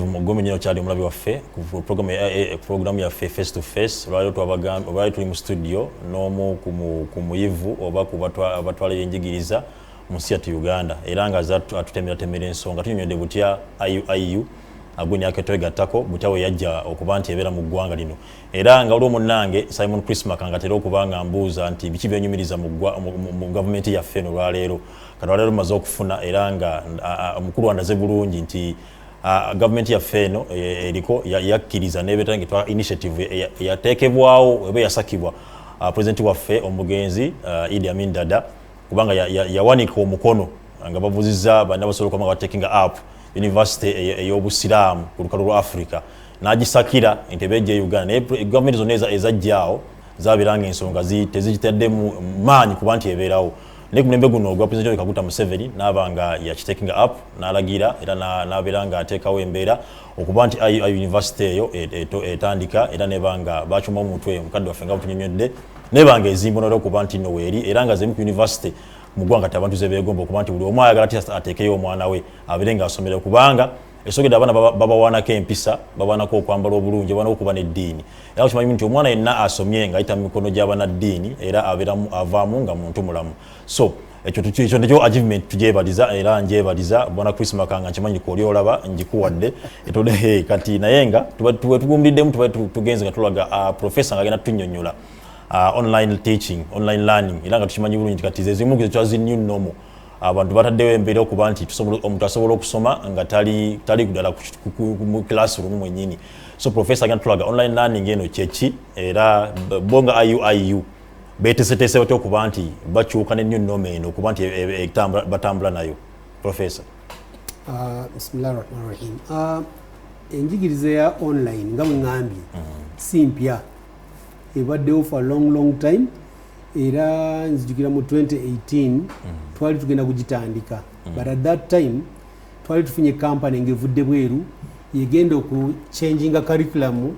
Mugome nyino cyali mulabi waffe ku program ya face to face lwali twabagamba lwali tuli mu studio nomu kumuyivu oba kubatwala yenjigiriza mu siyatu Uganda era nga atutemera temera ensonga tunyonyode butya IU agwini aketwega tako butawe yajja okubanti ebera mu gwanga lino era nga olwo munnange Simon Christmas kangatera okubanga mbuuza nti biki byenyumiriza mu government ya feno lwalero katwalero mazo okufuna era nga mukulu wandaze bulungi nti government ya feno eriko yakkiriza nebetange twa initiative yatekebwawo ebe yasakibwa president wa fe omugenzi Idi Amin Dada kubanga yawanika omukono nga bavuziza bana basoloka nga taking up university ey'obusilamu ku lukalu lwa Africa nagisakira entebeje Uganda government zoneza ezajjao zabiranga ensonga tezitedde mu manyi kubanti eberawo ne kunembe guno gwa president Kaguta Museveni nabanga ya taking up nalagira era nabiranga atekawo embera okubanti ayi university eyo etandika era nebanga bachuma omutwe mukadde wafenga butunyonyodde nebanga ezimbono okubanti no weri era nga zemu university mugwanga tabantu zebegomba okubanti buli omwa yagala test atekeyo omwana we abirenga asomera kubanga esogeda abana baba wana kempisa babana ko kwambala obulungi babana okuba n'eddiini era kimanyi nti omwana yenna asomye nga ayita mu mikono gy'abana ddiini era aberamu avaamu nga muntu mulamu so ekyo ndikyo achievement tujebaliza era njebaliza bona Christmas kanga nkimanyi ko oli olaba njikuwadde etode kati nayenga tugumdiddemu tugenze nga tulaga professor nga agenda tunyonyola online teaching online learning era nga tukimanyi bulungi kati zezimu kyazi new normal abantu bataddewo embere okuba nti omuntu asobola okusoma nga tali kudala mu classroom mwenyini so professor agenda tulaga online learning eno kyeki era bonga IU betesetese batyo okuba nti bakyuka ne new normal eno okuba nti batambula nayo professor. Bismillahirrahmanirrahim. Enjigiriza ya online nga mwangambi si mpya ebaddewo for a long time era nzijukira mu 2018 twali tugenda kugitandika but at that time twali tufunye company ngevudde bweru yegenda oku changing a curriculum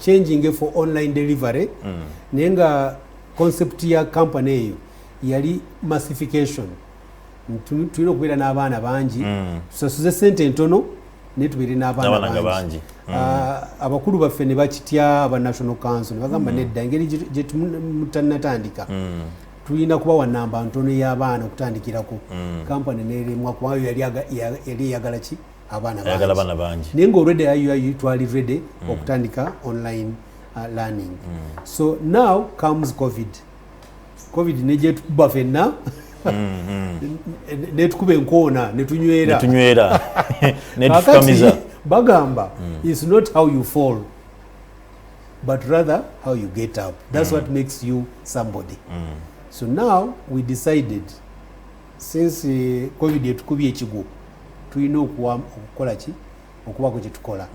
changing for online delivery nenga concept ya company eyo yali massification tulina okubeera n'abaana bangi tusasuze sente ntono netubere n'abaana bangi abakulu baffe ne bakitya aba national council ne bagamba nedda engeri gye mutanatandika tulina kubawa namba ntono y'abaana okutandikirako company neremwa kubayo yali eyagala ki abaana bangi naye nga already ayu twali ready okutandika online learning so now comes covid nejetukuba fenna netukuba enkoona netunywera netufukamiza bagamba it's not how you fall but rather how you get up. That's what makes you somebody. So now we decided since covid etukubye ekigo tulina okukola ki okubako kyetukola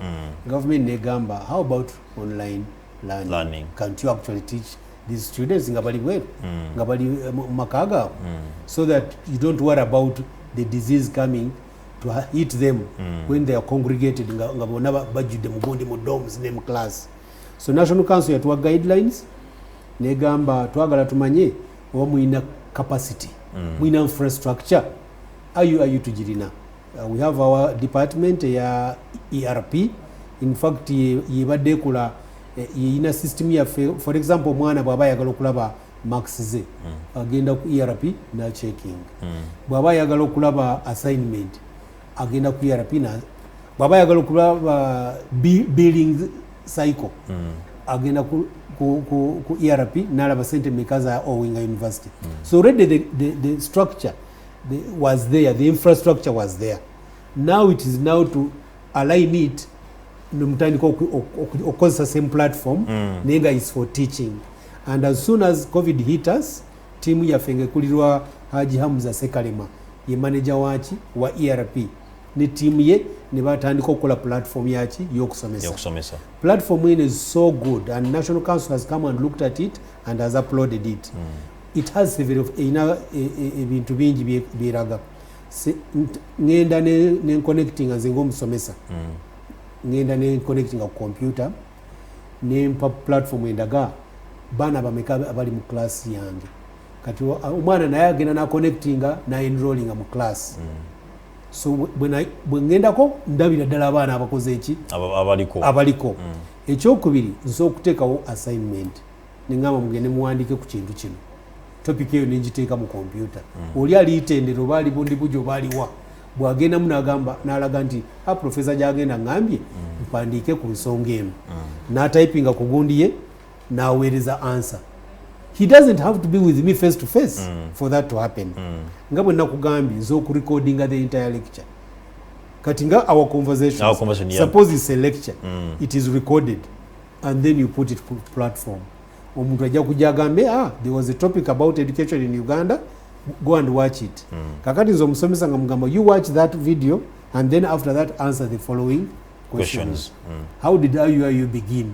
government negamba how about online learning. Can't you actually teach these students nga bali bweru nga bali makaga so that you don't worry about the disease coming to hit them when they are congregated nga bona bajudde mugondi mu dorms ne mu class. So National Council yatuwa guidelines negamba twagala tumanye oba muina capacity muina infrastructure ayu tujirina. We have our department ya ERP. In fact yibadde kula yina system ya for example mwana bwaba yagala okulaba marks ze agenda ku ERP na checking bwaba yagala okulaba assignment agenda ku ERP na bwaba yagala okulaba billing cycle agenda ku ERP nalaba sente mekaza Owinga University. So already the structure was there, the infrastructure was there. Now it is now to align it numtandiko okozesa same platform nenga is for teaching. And as soon as COVID hit us, team yafenge kulirwa Haji Hamza Sekalema ye manager wachi wa ERP ne team ye ne batandika okukola platform yachi yokusomesa. Platform is so good and National Council has come and looked at it and has uploaded it. It has several ebintu bingi biraga ngenda ne connecting nzengo omusomesa ngenda ne connecting a computer ne platform endaga bana bameka abali mu class yange kati omwana naye agenda na connectinga na enrolling mu class so bwe ngendako ndabira ddala abaana abakoze eki abaliko ekyokubiri nsobola okuteekawo assignment nengamba mugende muwandiike ku kintu kino topic eyo nengiteeka mu kompyuta oli aliitendera oba ali bundi bujo baaliwa bwagendamu n'alaga nti profesa gyagenda ngambye mpandiike ku nsonga emu n'atypinga ku gundi ye n'aweereza answer. He doesn't have to be with me face to face for that to happen. Nga bwe nakugambye nzo ku recording the entire lecture. Kati nga our conversation suppose it's a lecture, it is recorded and then you put it to platform. Omuntu ajja kujja agambe there was a topic about education in Uganda, go and watch it. Kakati nzo omusomesa nga mugamba you watch that video and then after that answer the following questions. How did you begin?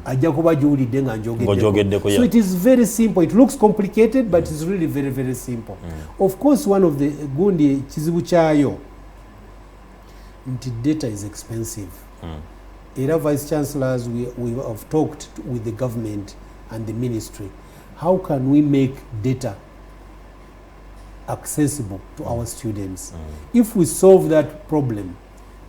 Ajja kuba juulidde nga njogeddeko. So it is very simple. It looks complicated but it's really very very simple. Of course one of the gundi kizibu kyayo nti data is expensive. Era vice chancellors we have talked with the government and the ministry. How can we make data accessible to our students? If we solve that problem,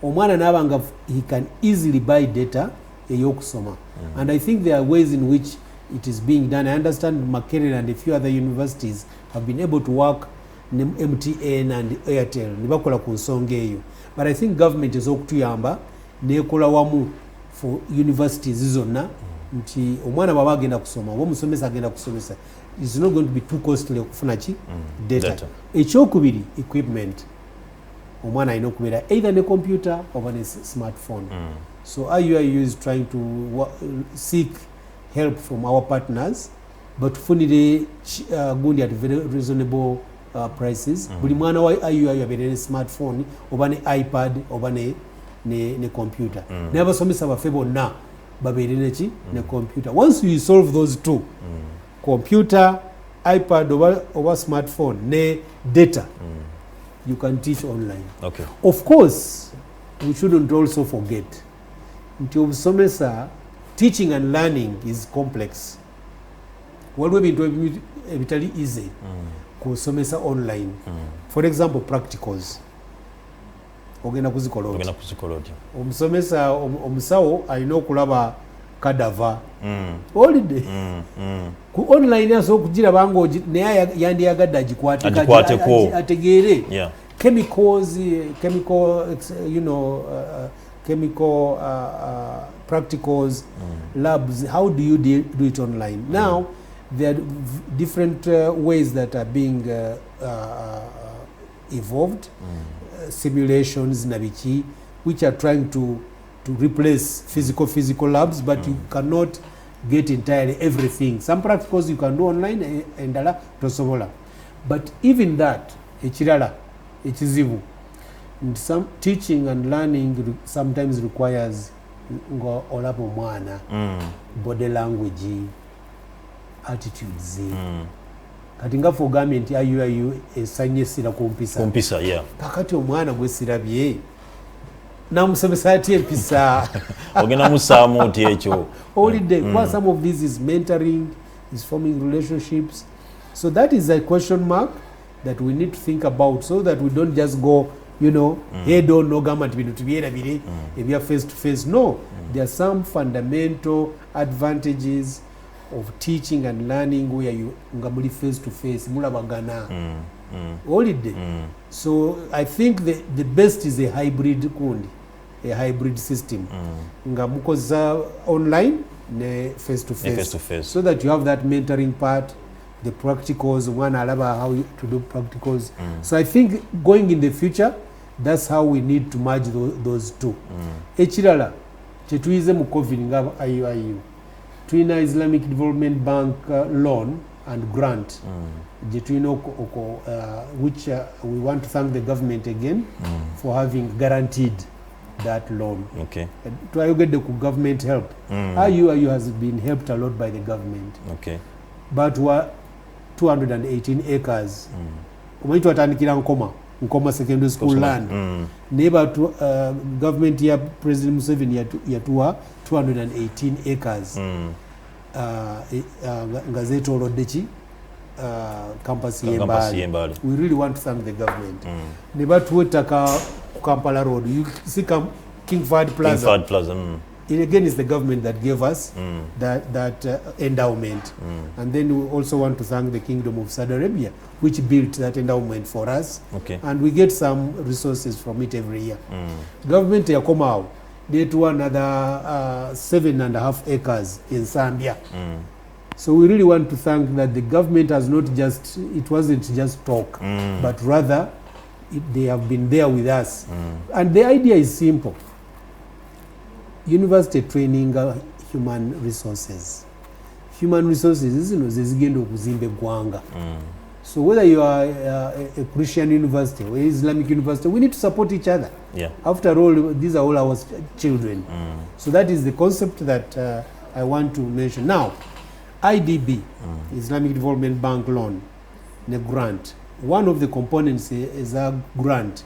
omwana nabanga he can easily buy data eyokusoma. And I think there are ways in which it is being done. I understand Makerere and a few other universities have been able to work MTN and Airtel nibakola ku nsonga eyo. But I think government is okutuyamba nekola wamu for universities zonna nti omwana baba agenda kusoma oba omusomesa agenda kusomesa is not going to be too costly okufuna ki data. Ekyokubiri equipment. Omwana alina okubeera either ne computer oba ne smartphone. So IUIU is trying to seek help from our partners, but funire gundi at very reasonable prices. Buli mwana wa IUIU abeere ne smartphone oba ne iPad oba ne computer. N'abasomesa baffe bonna babeere neki ne computer. Once you solve those two, computer, iPad oba smartphone ne data, you can teach online. Okay. Of course, we shouldn't also forget nti obusomesa teaching and learning is complex. Waliwo ebintu ebitali easy kusomesa online. For example, practicals ogenda kuzikola otya? Omusomesa omusawo alina okulaba kadava holiday ku online asobola okugiraba nga naye yandiyagadde agikwateko ategeere chemicals, chemical practicals, labs. How do you do it online? Now there are different ways that are being evolved, simulations nabiki, which are trying to replace physical labs, but you cannot get entirely everything. Some practicals you can do online endala tosobola, but even that ekirala ekizibu. Some teaching and learning sometimes requires ngo olaba omwana body language, attitudes. Kati nga for government IUIU esanyesira kumpisa kakati omwana gwe sirabye namusomesa ati empisa ogenda musaamu oti ekyo holiday. Some of this is mentoring, is forming relationships. So that is a question mark that we need to think about, so that we don't just go head on no government bintu tubyera bire ebya face to face. No, there are some fundamental advantages of teaching and learning where you ngamuli face to face mulabagana holiday. So I think the best is a hybrid system nga mukoza online ne face to face, so that you have that mentoring part, the practicals, one alaba how to do practicals. So I think going in the future, that's how we need to merge those two. Ekirala kyetuyize mu COVID nga IUIU tulina Islamic Development Bank loan and grant which we want to thank the government again for having guaranteed that loan. Okay. Twayogedde ku government help. IUIU has been helped a lot by the government. Okay. But we're 218 acres. Omanyi twatandikira Nkoma secondary school land. Neighbor government ya President Museveni yatuwa 218 acres. Nga zeetoolodde ki campus Yembali. We really want to thank the government. Nebatuetaka Kampala Road. You see King Fahd Plaza. It again is the government that gave us that endowment. And then we also want to thank the Kingdom of Saudi Arabia, which built that endowment for us. Okay. And we get some resources from it every year. Government ya Komao, they do another 7.5 acres in Zambia. So we really want to thank that the government has not just, it wasn't just talk, but rather they have been there with us. And the idea is simple. University training human resources. Human resources is zigendo kuzimbe gwanga. So whether you are a Christian university or Islamic university, we need to support each other. Yeah. After all, these are all our children. So that is the concept that I want to mention. Now, IDB, Islamic Development Bank loan, the grant. One of the components is a grant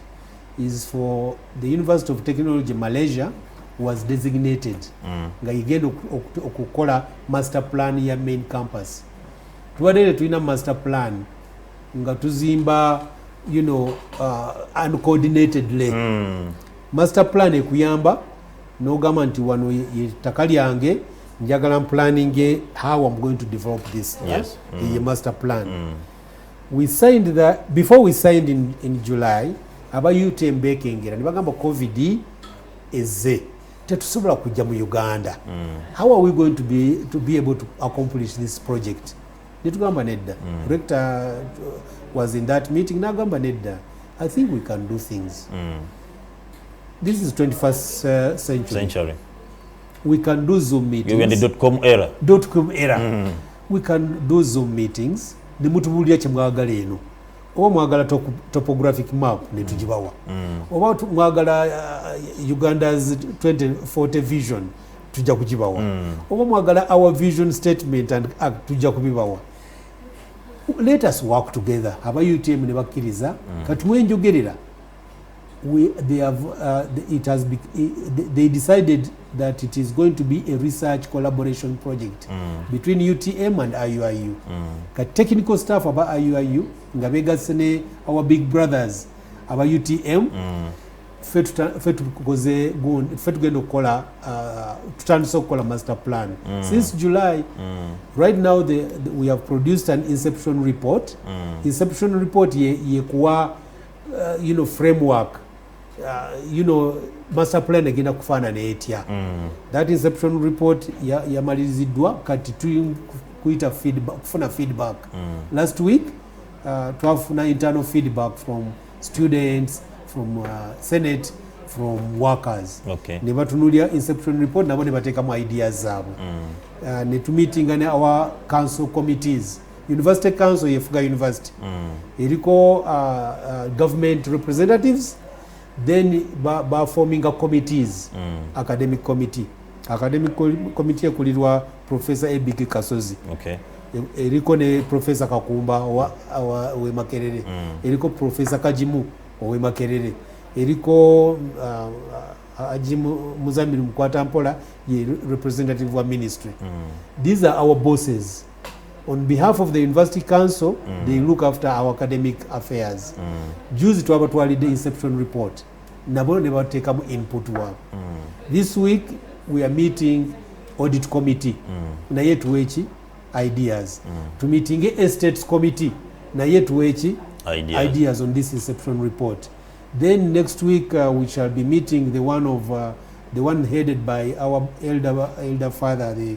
is for the University of Technology Malaysia was designated nga igenda okukola master plan ya main campus. Tuwadele tuina master plan nga tuzimba uncoordinatedly. Master plan ekuyamba n'ogamba nti wano yettaka lyange njagala planning how I'm going to develop this. Yes. Master plan. We signed that before we signed in July. Aba UTM bekengera nibagamba COVID eze tetusobola kujja mu Uganda. How are we going to be able to accomplish this project? Nitugamba nedda. Rector was in that meeting. Nagamba nedda. I think we can do things. This is 21st century. We can do Zoom meetings. Even the .com era. We can do Zoom meetings. Nimutubulya kyemwagala eno. Oba mwagala topographic map netugibawa. Oba mwagala Uganda's 2040 vision tujja kugibawa. Oba mwagala our vision statement and act tujja kubibawa. Let us work together. Aba UTM ne bakkiriza katuwe njogerera. They decided that it is going to be a research collaboration project between UTM and IUIU. Technical staff about IUIU nga begasene our big brothers aba UTM fe tugenda okukola tutandise okukola master plan since July. Right now we have produced an inception report. Inception report yekuwa framework. Master plan egenda kufaanana etya. That inception report yamaliziddwa kati tuli kuyita kufuna feedback. Last week twafuna internal feedback from students, from Senate, from workers. Okay. Ne batunulya inception report nabo ne bateekamu ideas zaabwe. Ne tumeetinga ne our council committees. University council yefuga university. Eriko government representatives. Then by forming a committees, academic committee. Academic committee ekulirwa Professor Ebiki Kasozi. Okay. Eriko ne Professor Kakumba we Makerere. Eriko Professor Kajimu we Makerere. Eriko Ajimu Muzamiri Mkwatampola ye representative wa ministry. These are our bosses. On behalf of the University Council, they look after our academic affairs. Juzi twabatwalidde inception report. Nabo ne bateekamu input work. This week we are meeting audit committee. Naye tuweeki ideas. To meeting estates committee. Naye tuweeki ideas on this inception report. Then next week we shall be meeting the one headed by our elder father, the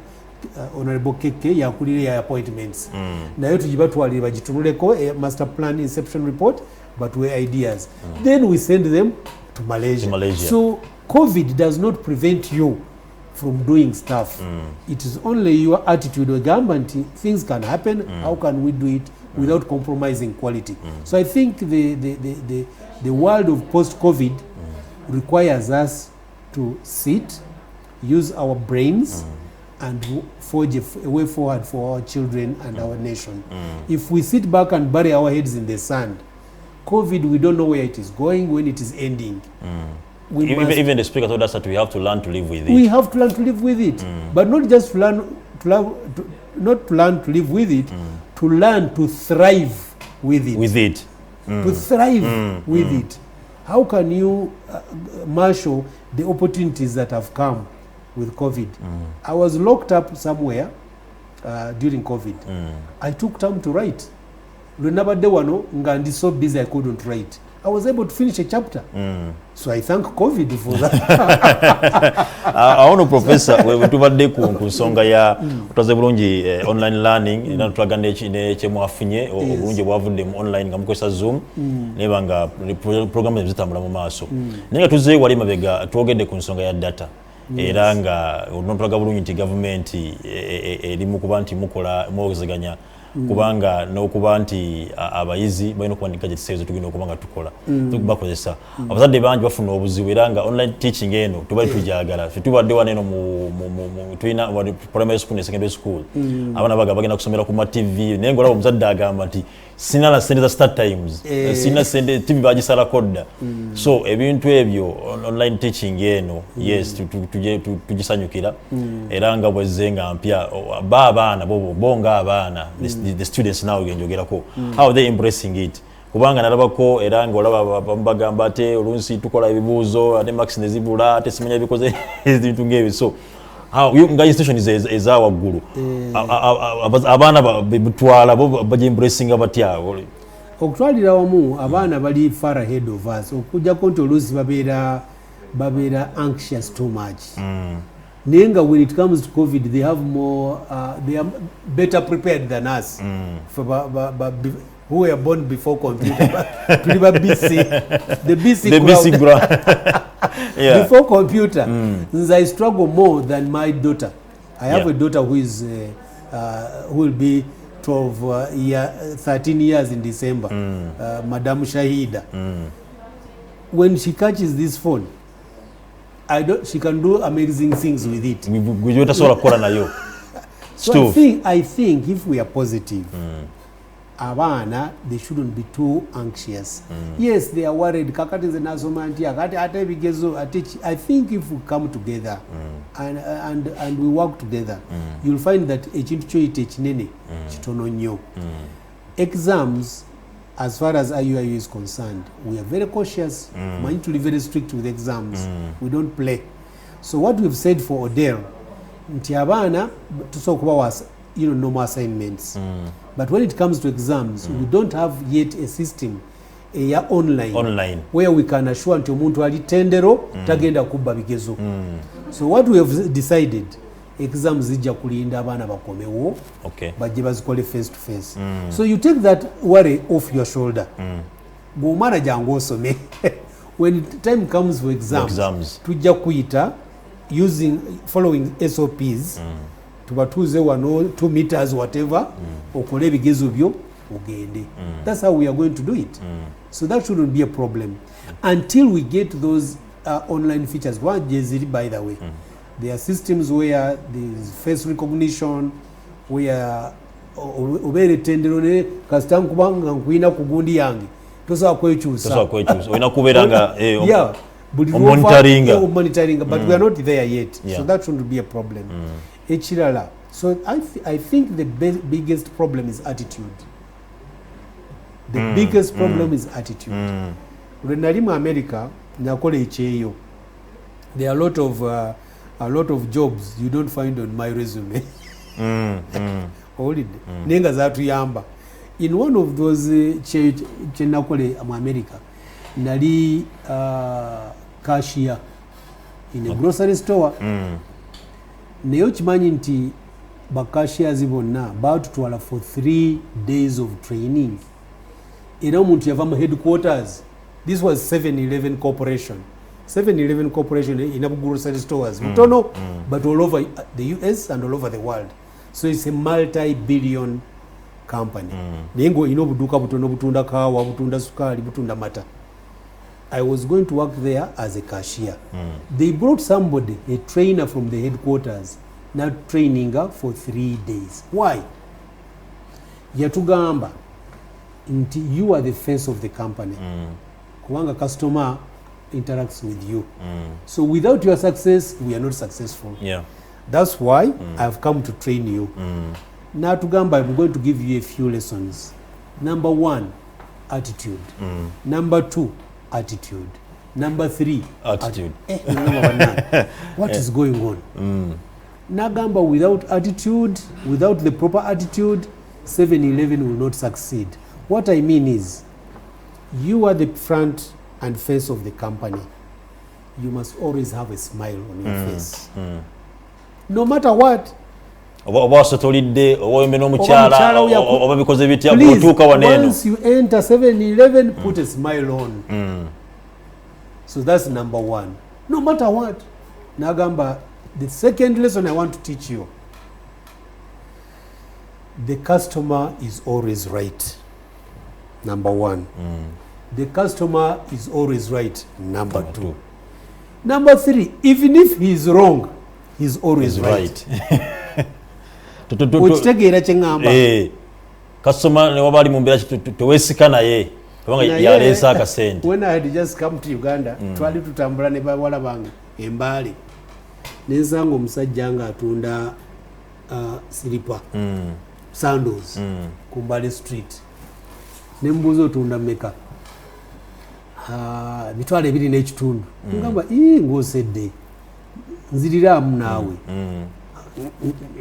Honorable Keke yakulire ya appointments. Nayo tujibatwalire bagitunuleko master plan inception report but we ideas. Then we send them to Malaysia. So COVID does not prevent you from doing stuff. It is only your attitude or government. Things can happen. How can we do it without compromising quality? So I think the world of post-COVID requires us to sit, use our brains, and forge a way forward for our children and our nation. If we sit back and bury our heads in the sand, COVID, we don't know where it is going, when it is ending. even the speaker told us that we have to learn to live with it. We have to learn to live with it, but not just to learn not to learn to live with it, to learn to thrive with it. To thrive with it. How can you marshal the opportunities that have come with COVID? I was locked up somewhere during COVID. I took time to write. Lwenabadde wano nga ndi so busy I couldn't write. I was able to finish a chapter. So I thank COVID for that. Aono professor we tubadde ku nsonga ya utaze bulungi online learning era tulaga ne mwafunye obulungi bwavudde mu online nga mukozesa Zoom nebanga program zitambula mu maaso. Nenga tuze wali mabega twogedde ku nsonga ya data. Era nga tulaga bulungi nti government eri mu kuba nti mukola mwozeganya kubanga n'okuba nti abayizi balina okuwandika gye tuseezo tugenda okubanga tukola tukubakozesa abazadde bangi bafuna obuzibu era nga online teaching eno tubali tujagala tubadde wano eno tulina primary school ne secondary school abaana bagenda kusomera ku ma TV naye ng'olaba omuzadde agamba nti sina na sente za start times sina sente TV bagisala kodda so ebintu ebyo online teaching eno yes tugisanyukira era nga bwezze nga mpya abaana bonga abaana the students now genjogerako how they embracing it kubanga nalabako era nga olaba bagamba ate olunsi tukola ebibuuzo ate max nezibula ate simanya bikoze ebintu ng'ebyo so nga institution is our guru abaana bitwala baje embracing abatya okutwalira wamu abaana bali far ahead of us okujja konti olusi babeera anxious too much Nenga, when it comes to COVID, they have more, they are better prepared than us. Who were born before computer. The BC ground. Yeah. Before computer, I struggle more than my daughter. I have a daughter who is who will be 13 years in December. Madam Shahida. When she catches this phone, she can do amazing things with it. So I think if we are positive, abana, they shouldn't be too anxious. Yes, they are worried. I think if we come together and we work together, you'll find that exams, as far as IUIU is concerned, we are very cautious. Mind to be very strict with exams. We don't play. So what we've said for Odell, Ntiabana to talk about normal assignments. But when it comes to exams, we don't have yet a system online where we can assure nti omuntu ali tendero tagenda kubba bigezo. So what we have decided, exams zijja kulinda abaana bakomewo bajje bazikole face to face. So you take that worry off your shoulder. Bw'omwana jangu osome. When time comes for exams tujja kuyita following SOPs tubatuze wano 2 meters whatever okole ebigezo byo ogende. That's how we are going to do it. So that shouldn't be a problem until we get those online features. One jeziri, by the way, there are systems where there is face recognition, where obere tenderone kastam kubanga nkuina kugundi yange tosa kwechusa oina kuberanga monitoring, but we are not there yet. So that shouldn't be a problem. Echirala. So I think the biggest problem is attitude. The biggest problem is attitude. When nali mu America nakola echeyo, there are a lot of jobs you don't find on my resume. Nenga zatuyamba. In one of those chenakole mu America, nali cashier in a grocery store. Neyo kimanyi nti bakashiers bonna batutwala for 3 days of training. Era omuntu yava mu headquarters. This was 7-Eleven Corporation. 7-Eleven Corporation in grocery stores. But all over the US and all over the world. So it's a multi-billion company. Nengo buduka butono butunda kawa, butunda sukari, butunda mata. I was going to work there as a cashier. They brought somebody, a trainer from the headquarters, now training her for 3 days. Why? Yatugamba, you are the face of the company. Kuwanga customer interacts with you. So without your success, we are not successful. Yeah. That's why I've come to train you. Now Tugamba, I'm going to give you a few lessons. Number 1, attitude. Number 2, attitude. Number 3, attitude. What is going on? Nagamba, without attitude, without the proper attitude, 7-Eleven will not succeed. What I mean is, you are the front and face of the company. You must always have a smile on your face. No matter what. Please, once you enter 7-Eleven, put a smile on. So that's number 1. No matter what. Nagamba, the second lesson I want to teach you. The customer is always right. Number 1. The customer is always right. Number 2. Number 3, even if he is wrong, he's always right. Uchitegeera kyengamba. Customer ne wabali mumbira tewesika naye. Kubanga yalesa akasente. When I had just come to Uganda, twali tutambula ne bawala bange Embale. Nensanga omusajja nga atunda silipa. Sandals. Kumbale Street. Nembuzo otunda meka. Bitwale 2 n'ekitundu. Ngamba ng'osedde. Nziriramu naawe.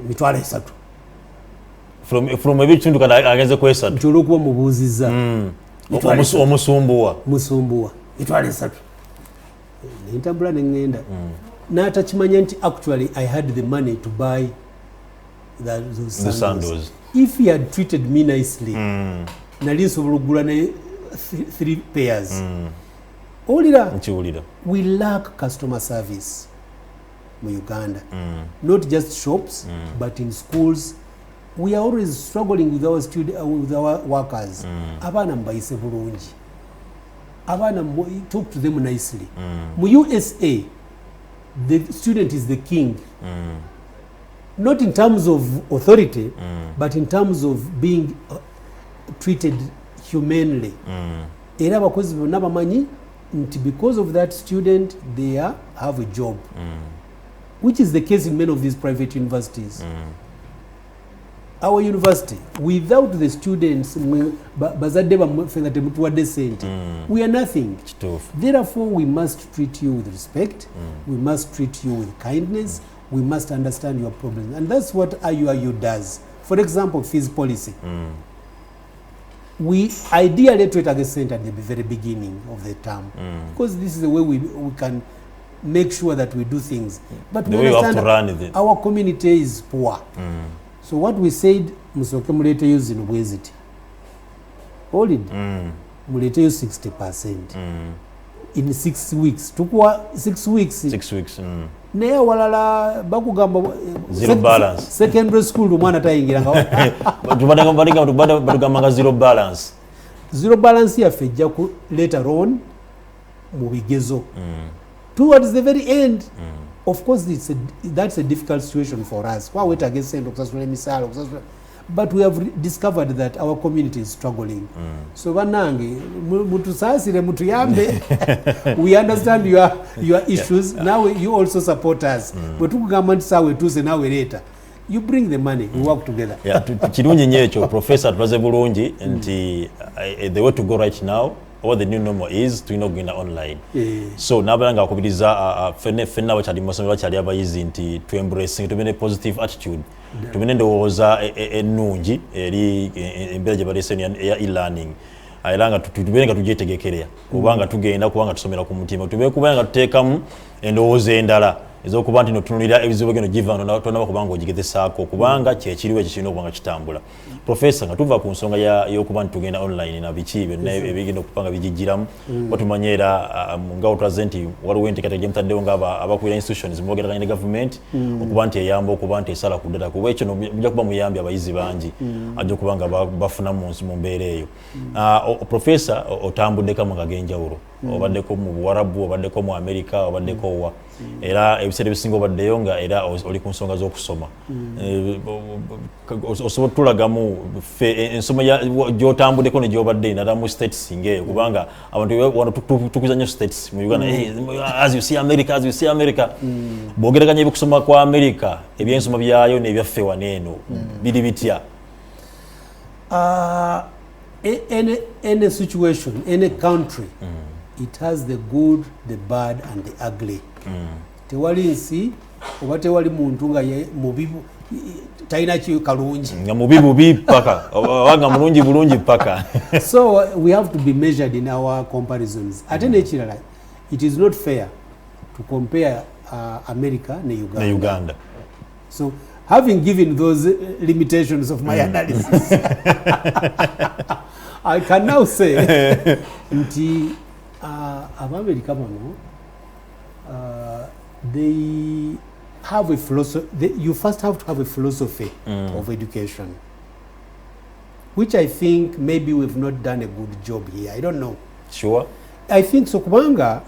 Mitwale 3. From ebitundu kana agenze kwesatu. Nkyolo kuba mubuuzizza. Omusumbuwa. Mitwale 3. Nentambula nengenda. N'atakimanya nti actually I had the money to buy those sandals. If he had treated me nicely, nali nsobola okugula ne 3 pairs. We lack customer service in Uganda. Not just shops, but in schools. We are always struggling with our with our workers. Abana mbayise bulungi. Abana talk to them nicely. Mu USA, the student is the king. Not in terms of authority, but in terms of being treated humanely. Era abakozi bonna bamanyi nti because of that student they have a job, which is the case in many of these private universities. Our university, without the students, bazadde bamuffe nga temutuwadde sente, we are nothing. Therefore, we must treat you with respect, we must treat you with kindness, we must understand your problems. And that's what IUIU does. For example, fees policy. We ideally treat a center at the very beginning of the term, because this is the way we can make sure that we do things. But we understand our community is poor. So what we said, musoke mulete yo zino bweziti. Hold it. Mulete yo 60%. In 6 weeks. Tukwa 6 weeks. 6 weeks. Naye walala bakugamba zero balance. Secondary school mwana tayingiranga. Batugamba zero balance. Zero balance yaffe ejja ku later on mu bigezo. Towards the very end. Of course, that's a difficult situation for us. But we have discovered that our community is struggling. So banange mutusasire mutuyambe. We understand your issues. Now you also support us. But tukugamba nti sawe tuze nawe later. You bring the money, we work together. Yeah, kirungi nnyo ekyo Professor tulaze bulungi nti the way to go right now, what the new normal is, tulina okugenda online. So nabalanga akubiriza fenna bakyali mu masomero bakyali abayizi nti to embrace tubene positive attitude. Tubene ndowooza ennungi eri embeera gye baleese eya e-learning. Ayiranga tubene nga tugyetegekerera kubanga tugenda kubanga tusomera ku mutima. Tubene kubanga nga tuteekamu endowooza endala ezokuba nti notunulira ebizibu geno givano tonaba kubanga ogigezesaako kubanga kyekiriwo ekirina okubanga kitambula. Professor, nga tuva ku nsonga y'okuba nti tugenda online na biki byonna ebigenda okupanga bijijjiramu batumanyera nga otulaze nti waliwo enteekateeka gye mutaddewo ng'abakulira institutions mubogeraganya ne government okuba nti eyamba okuba nti esala ku ddala kuba ekyo mujja kuba muyambye abayizi bangi ajja okuba nga bafuna mu mbeera eyo. Professor, otambuddekamu ng'ag'enjawulo obaddeko mu Buwarabu obaddeko mu America obaddeko wa era ebiseera ebisinga obaddeyo nga era oli ku nsonga z'okusoma osobola tulagamu ensoma gy'otambuddeko ne gy'obadde nala mu states ngeeyo kubanga abantu wano tukuza nnyo states mu Uganda as you see America bwogeraganya ebikusoma kwa America ebyensoma byayo n'ebyaffe waneeno biri bitya any situation, any country, it has the good, the bad, and the ugly. Tewali nsi oba tewali muntu nga mubibu talina ki kalungi nga mubibu paka wanga mulungi bulungi paka. So we have to be measured in our comparisons. Ate n'ekirala, it is not fair to compare America ne Uganda. So having given those limitations of my analysis, I can now say nti America bano they have a philosophy. You first have to have a philosophy of education, which I think maybe we've not done a good job here. I don't know. Sure. I think so kubanga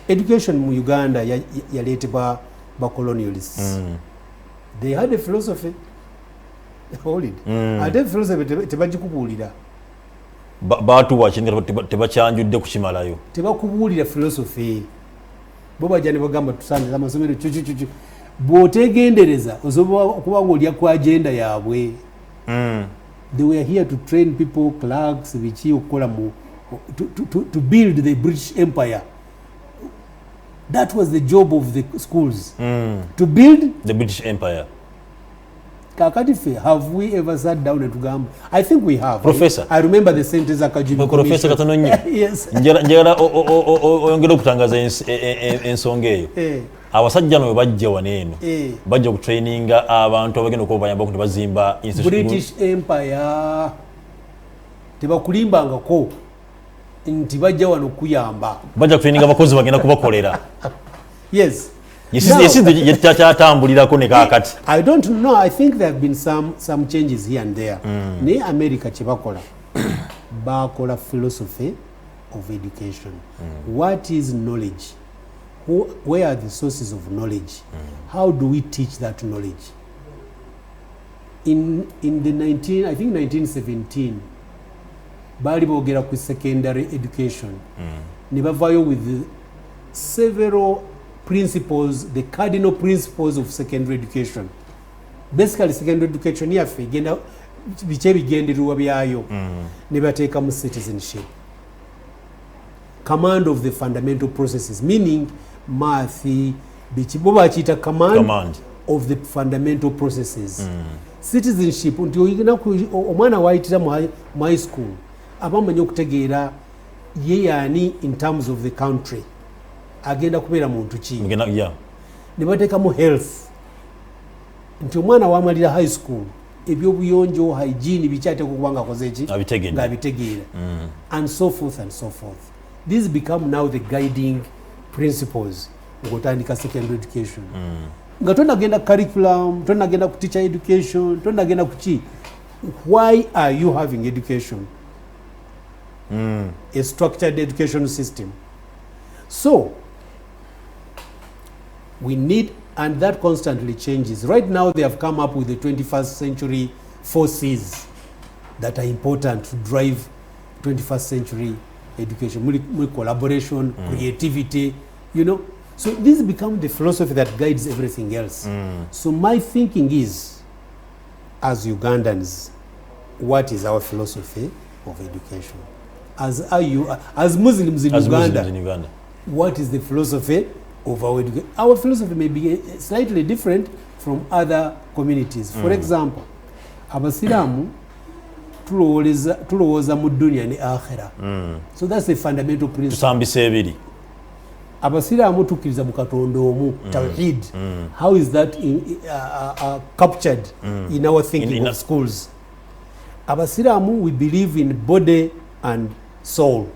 education mu Uganda yaletebwa ba colonialists. They had a philosophy. Hold it. Ate philosophy tebagikubuulira. Baatu wakinga tebakyanjudde kukimalayo. Tebakubuulira philosophy. Bo bajja ne bagamba tusandiza amasomero cucu. Bw'otegendereza osobola okuba ng'olya ku agenda yaabwe. They were here to train people, clerks, biki okukola mu to build the British Empire. That was the job of the schools. To build the British Empire. Kakati, have we ever sat down and gamba? I think we have. Professor. I remember the sentence Akajibu. Professor Katononyo. Yes. Njera oyongera okutangaza ensonga eyo. Abasajja no bajja waneeno. Bajja ku traininga abantu abagenda okubayamba ku bazimba British Empire. Tebakulimbangako nti bajja wano kuyamba. Bajja ku traininga abakozi bagenda kubakolera. Yes. I don't know. I think there have been some changes here and there. Ne America chibakola. Bakola philosophy of education. What is knowledge? Where are the sources of knowledge? How do we teach that knowledge? In the 1917, bali bogera ku secondary education. Ne bavayo with several principles, the cardinal principles of secondary education. Basically, secondary education yaffe genda biche bigendererwa byayo ne bateeka mu citizenship. Command of the fundamental processes, meaning math, bichi bo bakiyita command of the fundamental processes. Citizenship nti oyina omwana wayitira mu high school abamanya okutegeera ye yani in terms of the country. Agenda kubeera muntu ki ne bateekamu health nti omwana wamalira high school ebyobuyonjo hygiene bikyateeka okuba nga akoze ki ng'abitegeera and so forth and so forth. These become now the guiding principles ng'otandika secondary education nga tonagenda curriculum, tonagenda ku teacher education, tonagenda ku ki. Why are you having education? A structured education system. So we need, and that constantly changes. Right now they have come up with the 21st century 4 C's that are important to drive 21st century education. Collaboration, creativity, you know. So this becomes the philosophy that guides everything else. So my thinking is, as Ugandans, what is our philosophy of education? As Muslims in Uganda, what is the philosophy of our education? Our philosophy may be slightly different from other communities. For example, Abasiramu tulowooza mu dunya ne akhira. So that's the fundamental principle. Tusambisa ebiri. Abasiramu tukkiriza mu Katonda omu, Tawhid. How is that captured in our thinking of schools? Abasiramu, we believe in body and soul.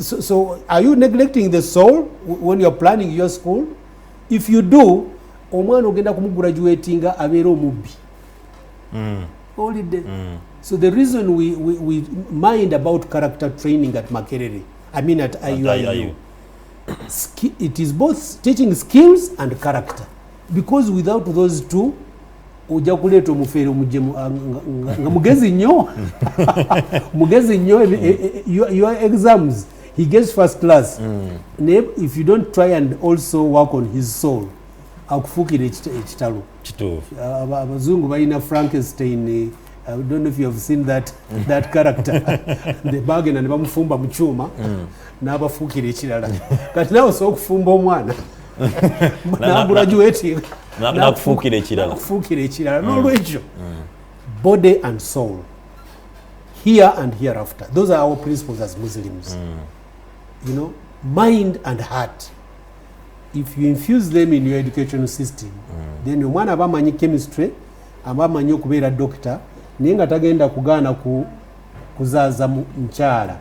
So are you neglecting the soul when you're planning your school? If you do, omwana ogenda kumugraduatinga abeera omubbi. Holiday. So the reason we mind about character training at Makerere, I mean at IUIU, it is both teaching skills and character. Because without those two, ujja kuleeta omufeere nga mugezi nnyo mugezi nnyo your exams he gets first class. If you don't try and also work on his soul, akufuukira ekitalo. Abazungu balina Frankenstein. I don't know if you have seen that character. The bagenda ne bamufumba mu kyuma n'abafuukira ekirala. Kati nawe osobola okufumba omwana n'agraduating n'akufuukira ekirala. N'olwekyo body and soul, here and hereafter, those are our principles as Muslims. You know, mind and heart, if you infuse them in your educational system, then omwana aba amanyi chemistry, aba amanyi okubeera doctor, naye nga tagenda kugaana kuzaaza mukyala